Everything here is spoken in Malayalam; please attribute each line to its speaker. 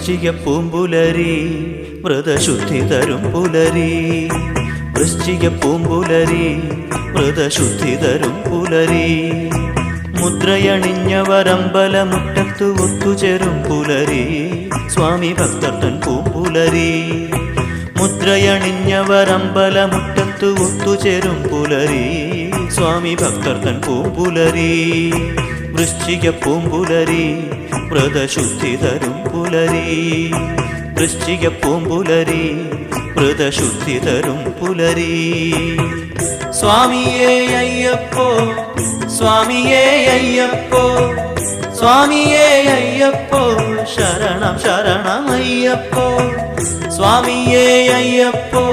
Speaker 1: വൃശ്ചിക പൂമ്പുലരി വ്രതശുദ്ധി തരും പുലരി. വൃശ്ചിക പൂമ്പുലരി വ്രതശുദ്ധി തരും പുലരി. മുദ്രയണിഞ്ഞവരമ്പലമുറ്റത്തു ഒത്തുചേരും പുലരി. സ്വാമി ഭക്തർ തൻ പൂമ്പുലരി. മുദ്രയണിഞ്ഞവരമ്പലമുറ്റത്തു ഒത്തുചേരും പുലരി. സ്വാമി ഭക്തർ തൻ പൂമ്പുലരി. വൃശ്ചിക പൂമ്പുലരി വ്രതശുദ്ധി തരും പുലരി. വൃശ്ചിക പൂമ്പുലരി വ്രതശുദ്ധി തരും പുലരി. സ്വാമിയേ അയ്യപ്പോ സ്വാമിയേ അയ്യപ്പോ സ്വാമിയേ അയ്യപ്പോ ശരണം ശരണം അയ്യപ്പോ. സ്വാമിയേ അയ്യപ്പോ